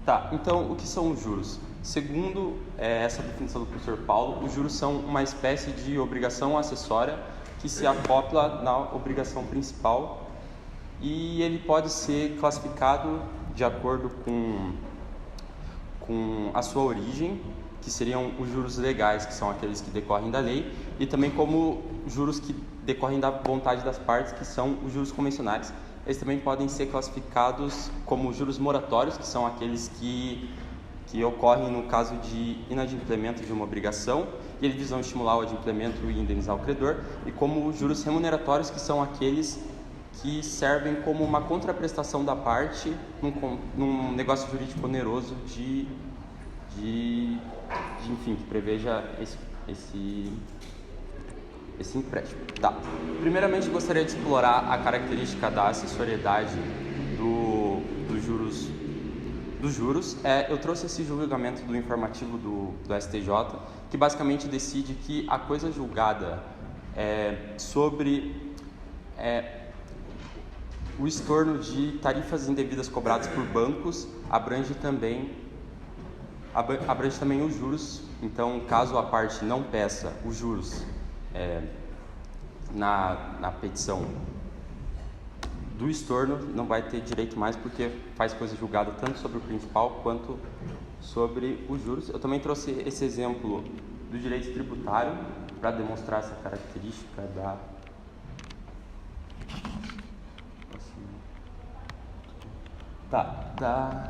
Tá, então o que são os juros? Segundo essa definição do professor Paulo, os juros são uma espécie de obrigação acessória que se acopla na obrigação principal e ele pode ser classificado de acordo com a sua origem, que seriam os juros legais, que são aqueles que decorrem da lei, e também como juros que decorrem da vontade das partes, que são os juros convencionais. Eles também podem ser classificados como juros moratórios, que são aqueles que ocorrem no caso de inadimplemento de uma obrigação, e eles visam estimular o adimplemento e indenizar o credor, e como juros remuneratórios, que são aqueles que servem como uma contraprestação da parte num negócio jurídico oneroso enfim, que preveja esse empréstimo. Tá. Primeiramente, gostaria de explorar a característica da acessoriedade dos juros. Eu trouxe esse julgamento do informativo do STJ, que basicamente decide que a coisa julgada sobre o estorno de tarifas indevidas cobradas por bancos abrange também os juros. Então, caso a parte não peça os juros na petição do estorno, não vai ter direito mais, porque faz coisa julgada tanto sobre o principal quanto sobre os juros. Eu também trouxe esse exemplo do direito tributário para demonstrar essa característica da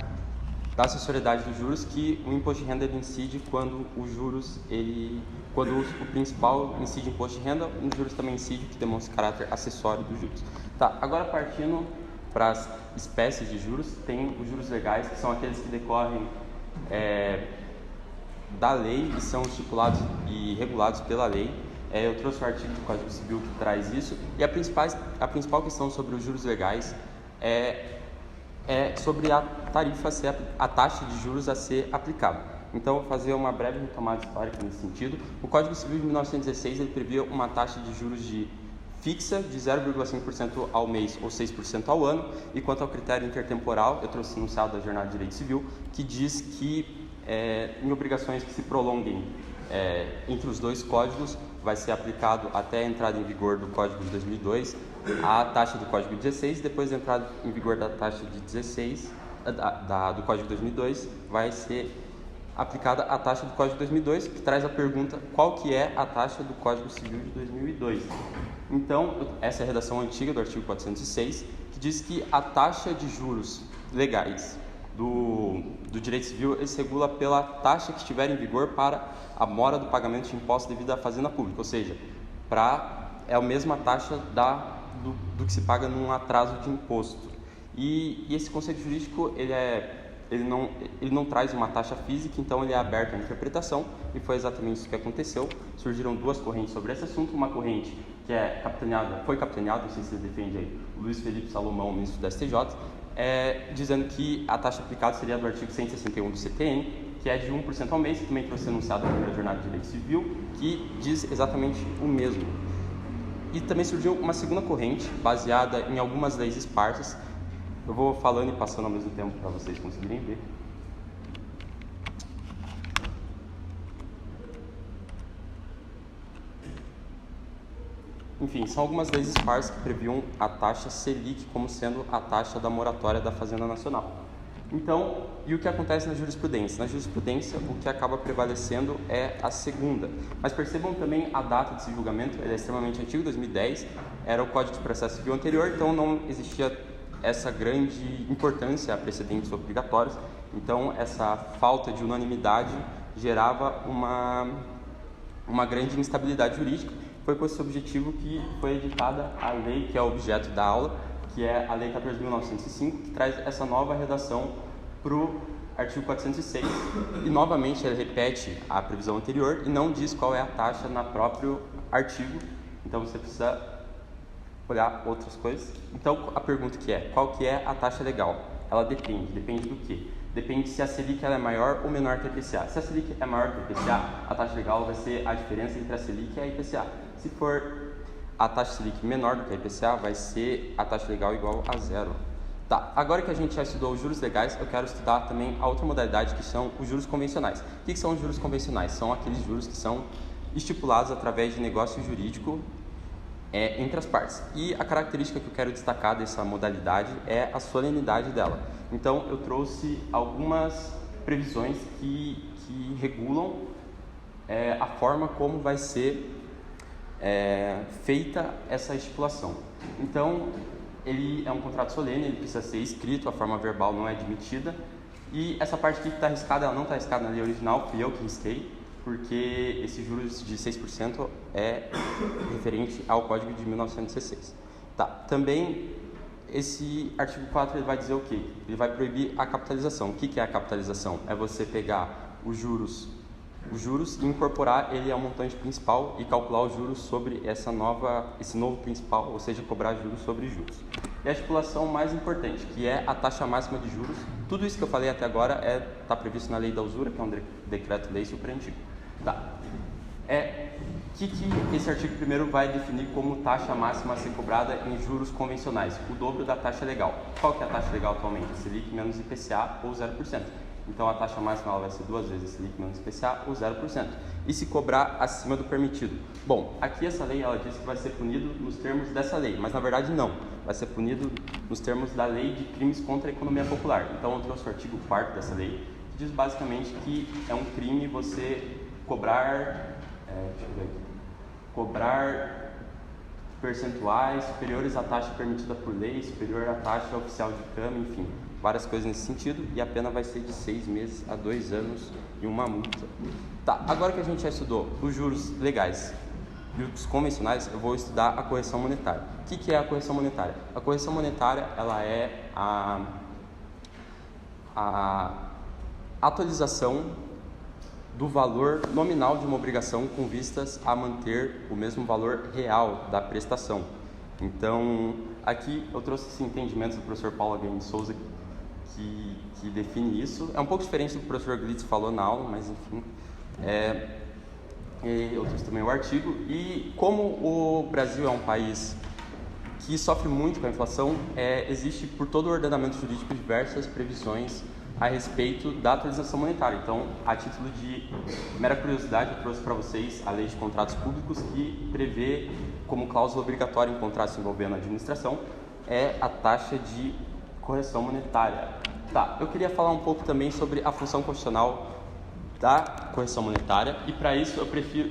acessoriedade dos juros, que o imposto de renda ele incide quando o principal incide imposto de renda, os juros também incide, que demonstra o caráter acessório dos juros. Tá, agora partindo para as espécies de juros, tem os juros legais, que são aqueles que decorrem da lei e são estipulados e regulados pela lei. Eu trouxe o artigo do Código Civil que traz isso, e a principal questão sobre os juros legais é sobre a taxa de juros a ser aplicada. Então, vou fazer uma breve retomada histórica nesse sentido. O Código Civil de 1916 ele previa uma taxa de juros fixa de 0,5% ao mês ou 6% ao ano, e quanto ao critério intertemporal, eu trouxe o enunciado da Jornada de Direito Civil, que diz que em obrigações que se prolonguem entre os dois códigos, vai ser aplicado até a entrada em vigor do Código de 2002 a taxa do Código 16, depois da entrada em vigor da taxa de 16, do Código 2002, vai ser aplicada a taxa do Código 2002, que traz a pergunta: qual que é a taxa do Código Civil de 2002? Então, essa é a redação antiga do artigo 406, que diz que a taxa de juros legais do direito civil ele se regula pela taxa que estiver em vigor para a mora do pagamento de impostos devido à fazenda pública, ou seja, é a mesma taxa do que se paga num atraso de imposto. E esse conceito jurídico ele não traz uma taxa física, então ele é aberto à interpretação, e foi exatamente isso que aconteceu. Surgiram duas correntes sobre esse assunto, uma corrente que foi capitaneada, não sei se você defende aí, o Luiz Felipe Salomão, ministro da STJ, dizendo que a taxa aplicada seria do artigo 161 do CTN, que é de 1% ao mês, que também trouxe enunciado na primeira Jornada de Direito Civil, que diz exatamente o mesmo. E também surgiu uma segunda corrente, baseada em algumas leis esparsas. Eu vou falando e passando ao mesmo tempo para vocês conseguirem ver. Enfim, são algumas leis esparsas que previam a taxa Selic como sendo a taxa da moratória da Fazenda Nacional. Então, e o que acontece na jurisprudência? Na jurisprudência, o que acaba prevalecendo é a segunda. Mas percebam também a data desse julgamento, ele é extremamente antigo, 2010, era o Código de Processo Civil anterior, então não existia essa grande importância a precedentes obrigatórios. Então, essa falta de unanimidade gerava uma grande instabilidade jurídica. Foi com esse objetivo que foi editada a lei que é objeto da aula, que é a Lei 14.905, que traz essa nova redação para o artigo 406. E, novamente, ele repete a previsão anterior e não diz qual é a taxa no próprio artigo. Então, você precisa olhar outras coisas. Então, a pergunta qual que é a taxa legal? Ela depende do quê? Depende se a Selic ela é maior ou menor que a IPCA. Se a Selic é maior que a IPCA, a taxa legal vai ser a diferença entre a Selic e a IPCA. Se for a taxa Selic menor do que a IPCA, vai ser a taxa legal igual a zero. Tá, agora que a gente já estudou os juros legais, eu quero estudar também a outra modalidade, que são os juros convencionais. O que são os juros convencionais? São aqueles juros que são estipulados através de negócio jurídico entre as partes. E a característica que eu quero destacar dessa modalidade é a solenidade dela. Então, eu trouxe algumas previsões que regulam a forma como vai ser feita essa estipulação. Então, ele é um contrato solene, ele precisa ser escrito, a forma verbal não é admitida. E essa parte aqui que está riscada, ela não está riscada na lei original, fui eu que risquei, porque esses juros de 6% é referente ao Código de 1916. Tá. Também, esse artigo 4 ele vai dizer o quê? Ele vai proibir a capitalização. O que é a capitalização? É você pegar os juros e incorporar ele ao montante principal e calcular os juros sobre esse novo principal, ou seja, cobrar juros sobre juros. E a estipulação mais importante, que é a taxa máxima de juros. Tudo isso que eu falei até agora está previsto na Lei da Usura, que é um decreto-lei super antigo. Tá. Que esse artigo 1º vai definir como taxa máxima a ser cobrada em juros convencionais, o dobro da taxa legal. Qual que é a taxa legal atualmente? Selic menos IPCA ou 0%. Então, a taxa máxima ela vai ser 2 vezes Selic menos IPCA ou 0%. E se cobrar acima do permitido? Bom, aqui essa lei ela diz que vai ser punido nos termos dessa lei, mas na verdade não. Vai ser punido nos termos da Lei de Crimes contra a Economia Popular. Então, eu trouxe o artigo 4º dessa lei, que diz basicamente que é um crime você cobrar percentuais superiores à taxa permitida por lei, superior à taxa oficial de câmbio, enfim, várias coisas nesse sentido, e a pena vai ser de 6 meses a 2 anos e uma multa. Tá, agora que a gente já estudou os juros legais e os convencionais, eu vou estudar a correção monetária. O que é a correção monetária? A correção monetária ela é a atualização do valor nominal de uma obrigação com vistas a manter o mesmo valor real da prestação. Então, aqui eu trouxe esse entendimento do professor Paulo H. de Souza que define isso. É um pouco diferente do que o professor Glitz falou na aula, mas enfim. Eu trouxe também o artigo. E como o Brasil é um país que sofre muito com a inflação, existe por todo o ordenamento jurídico diversas previsões a respeito da atualização monetária. Então, a título de mera curiosidade, eu trouxe para vocês a Lei de Contratos Públicos, que prevê como cláusula obrigatória em contratos envolvendo a administração a taxa de correção monetária. Tá, eu queria falar um pouco também sobre a função constitucional da correção monetária, e para isso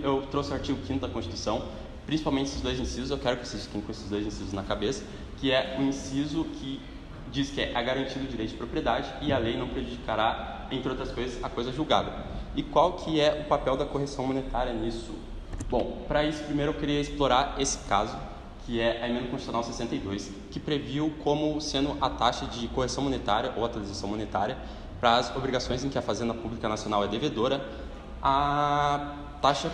eu trouxe o artigo 5º da Constituição, principalmente esses dois incisos. Eu quero que vocês fiquem com esses dois incisos na cabeça, que é o inciso que diz que é garantido o direito de propriedade e a lei não prejudicará, entre outras coisas, a coisa julgada. E qual que é o papel da correção monetária nisso? Bom, para isso, primeiro eu queria explorar esse caso, que é a Emenda Constitucional 62, que previu como sendo a taxa de correção monetária ou atualização monetária para as obrigações em que a Fazenda Pública Nacional é devedora, a taxa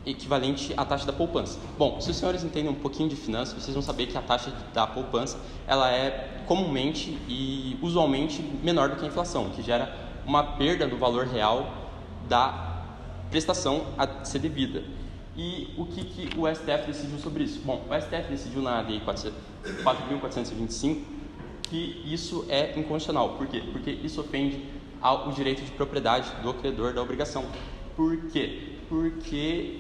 equivalente à taxa da poupança. Bom, se os senhores entendem um pouquinho de finanças, vocês vão saber que a taxa da poupança ela é comumente e usualmente menor do que a inflação, que gera uma perda do valor real da prestação a ser devida. E o que o STF decidiu sobre isso? Bom, o STF decidiu na Lei 4.425 que isso é inconstitucional. Por quê? Porque isso ofende ao direito de propriedade do credor da obrigação. Por quê? Porque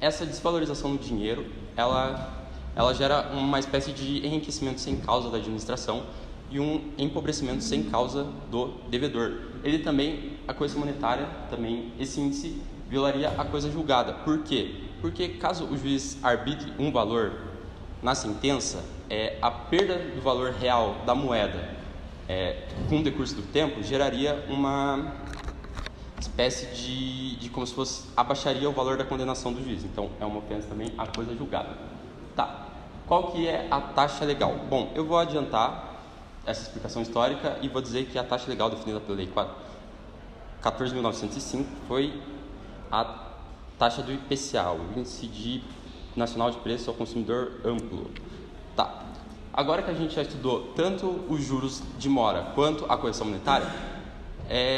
essa desvalorização do dinheiro, ela gera uma espécie de enriquecimento sem causa da administração e um empobrecimento sem causa do devedor. Ele também, a correção monetária, também, esse índice violaria a coisa julgada. Por quê? Porque caso o juiz arbitre um valor na sentença, a perda do valor real da moeda com o decurso do tempo geraria uma espécie de como se fosse, abaixaria o valor da condenação do juiz. Então, é uma ofensa também à coisa julgada. Tá, qual que é a taxa legal? Bom, eu vou adiantar essa explicação histórica e vou dizer que a taxa legal definida pela Lei 14.905 foi a taxa do IPCA, o Índice Nacional de Preço ao Consumidor Amplo. Tá, agora que a gente já estudou tanto os juros de mora quanto a correção monetária,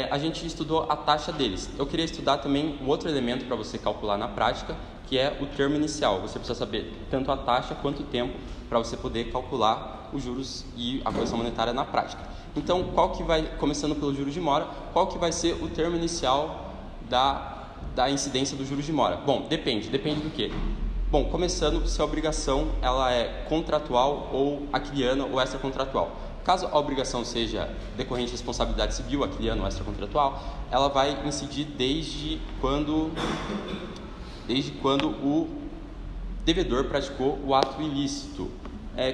a gente estudou a taxa deles. Eu queria estudar também um outro elemento para você calcular na prática, que é o termo inicial. Você precisa saber tanto a taxa quanto o tempo para você poder calcular os juros e a correção monetária na prática. Então, começando pelo juros de mora, qual que vai ser o termo inicial da incidência dos juros de mora? Bom, depende do quê? Bom, começando se a obrigação ela é contratual ou aquiliana ou extracontratual. Caso a obrigação seja decorrente de responsabilidade civil, aquiliana ou extracontratual, ela vai incidir desde quando o devedor praticou o ato ilícito.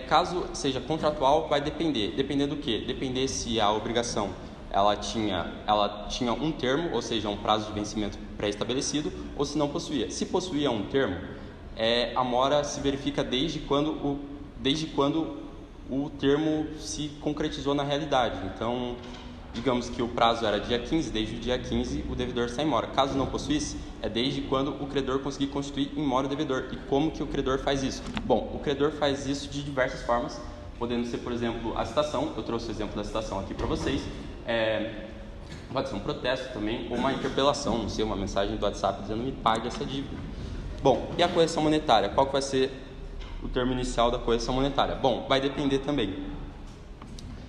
Caso seja contratual, vai depender do quê? Depender se a obrigação ela tinha um termo, ou seja, um prazo de vencimento pré-estabelecido, ou se não possuía. Se possuía um termo, a mora se verifica desde quando o termo se concretizou na realidade. Então, digamos que o prazo era dia 15, desde o dia 15 o devedor sai em mora. Caso não possuísse, é desde quando o credor conseguir constituir em mora o devedor. E como que o credor faz isso? Bom, o credor faz isso de diversas formas, podendo ser, por exemplo, a citação. Eu trouxe o exemplo da citação aqui para vocês. Pode ser um protesto também, ou uma interpelação, não sei, uma mensagem do WhatsApp dizendo me pague essa dívida. Bom, e a correção monetária? Qual que vai ser o termo inicial da correção monetária? Bom, vai depender também.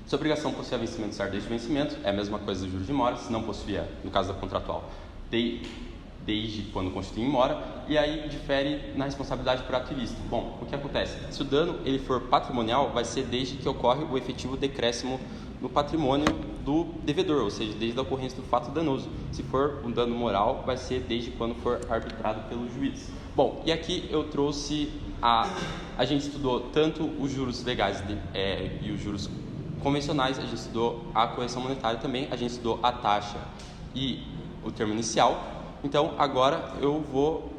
Se a obrigação possuía vencimento certo desde o vencimento, é a mesma coisa do juros de mora. Se não possuía, no caso da contratual, desde quando constitui em mora, e aí difere na responsabilidade por ato ilícito. Bom, o que acontece? Se o dano ele for patrimonial, vai ser desde que ocorre o efetivo decréscimo no patrimônio do devedor, ou seja, desde a ocorrência do fato danoso. Se for um dano moral, vai ser desde quando for arbitrado pelo juiz. Bom, e aqui eu trouxe a gente estudou tanto os juros legais e os juros convencionais, a gente estudou a correção monetária também, a gente estudou a taxa e o termo inicial. Então, agora eu vou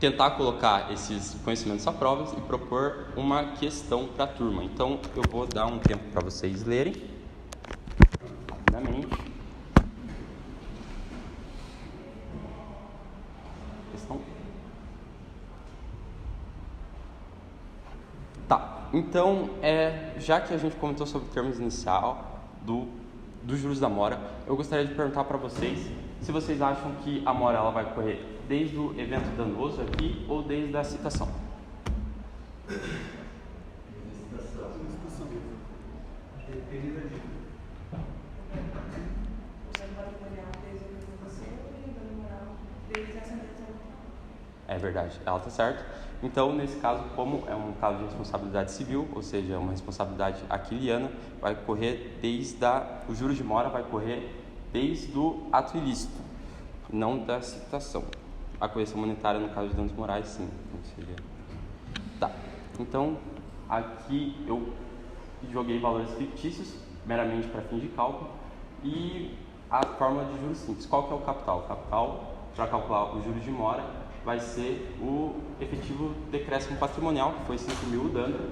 tentar colocar esses conhecimentos à prova e propor uma questão para a turma. Então, eu vou dar um tempo para vocês lerem rapidamente. Questão. Tá, então, já que a gente comentou sobre o termo inicial dos juros da mora, eu gostaria de perguntar para vocês se vocês acham que a mora ela vai correr desde o evento danoso aqui ou desde a citação. Depende da dívida. É verdade, ela está certa. Então, nesse caso, como é um caso de responsabilidade civil, ou seja, uma responsabilidade aquiliana, vai correr os juros de mora vai correr desde o ato ilícito, não da citação. A correção monetária, no caso de danos morais, sim. Tá, então, aqui eu joguei valores fictícios, meramente para fim de cálculo, e a fórmula de juros simples. Qual que é o capital? O capital, para calcular os juros de mora, vai ser o efetivo decréscimo patrimonial, que foi 5.000 o dano.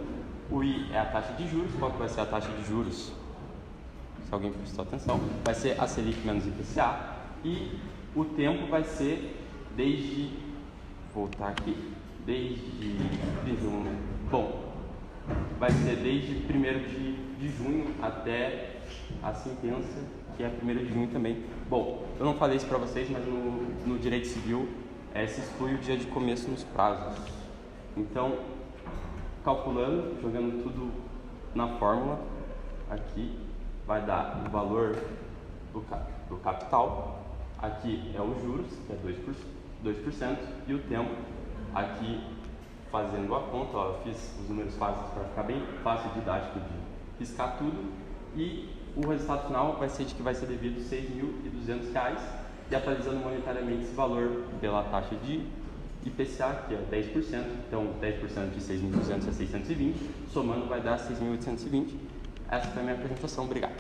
O I é a taxa de juros. Qual que vai ser a taxa de juros? Se alguém prestou atenção, vai ser a Selic menos IPCA. E o tempo vai ser vai ser desde 1º de junho até a sentença, que é 1º de junho também. Bom, eu não falei isso para vocês, mas no direito civil se exclui o dia de começo nos prazos. Então, calculando, jogando tudo na fórmula, aqui vai dar o valor do capital, aqui é os juros, que é 2%, e o tempo, aqui fazendo a conta, eu fiz os números fáceis para ficar bem fácil e didático de riscar tudo, e o resultado final vai ser de que vai ser devido R$ 6.200, e atualizando monetariamente esse valor pela taxa de IPCA, que é 10%, então 10% de 6.200 é 620, somando vai dar 6.820. Essa foi a minha apresentação, obrigado.